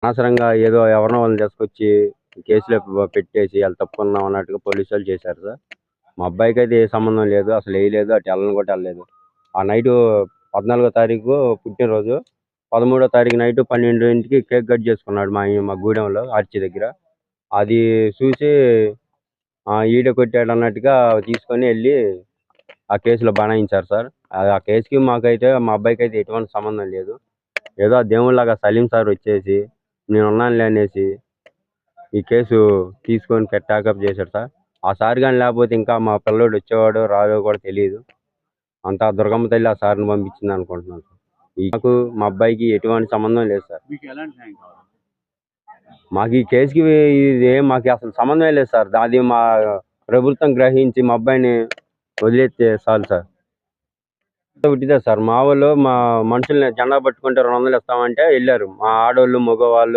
అనవసరంగా ఏదో ఎవరినో వాళ్ళని తీసుకొచ్చి కేసులో పెట్టేసి వాళ్ళు తప్పుకున్నాం అన్నట్టుగా పోలీసు వాళ్ళు చేశారు సార్. మా అబ్బాయికి అయితే ఏ సంబంధం లేదు, అసలు వేయలేదు, అటు వెళ్ళని కూడా వెళ్ళలేదు. ఆ నైటు 14వ తారీఖు పుట్టినరోజు, 13వ తారీఖు నైట్ 12కి కేక్ కట్ చేసుకున్నాడు మా గూడెంలో ఆర్చి దగ్గర. అది చూసి ఈడే కొట్టాడు అన్నట్టుగా తీసుకొని వెళ్ళి ఆ కేసులో బనాయించారు సార్. ఆ కేసుకి మాకైతే మా అబ్బాయికి అయితే ఎటువంటి సంబంధం లేదు. ఏదో ఆ దేవుళ్ళలాగా సలీం సార్ వచ్చేసి నేనున్నానులే అనేసి ఈ కేసు తీసుకొని టేకప్ చేశాడు సార్. ఆ సార్ కానీ లేకపోతే ఇంకా మా పిల్లోడు వచ్చేవాడో రాడో కూడా తెలియదు. అంతా దుర్గమ్మ తల్లి ఆ సార్ని పంపించింది అనుకుంటున్నాను సార్. నాకు మా అబ్బాయికి ఎటువంటి సంబంధం లేదు సార్. మాకు ఈ కేసుకి ఇది మాకు అసలు సంబంధమే లేదు సార్. అది మా ప్రభుత్వం గ్రహించి మా అబ్బాయిని వదిలేస్తే చాలు సార్. ఉట్టిదే సార్. మా వాళ్ళు మా మనుషుల్ని జెండా పట్టుకుంటే 200 ఇస్తామంటే వెళ్ళారు. మా ఆడోళ్ళు, మగవాళ్ళు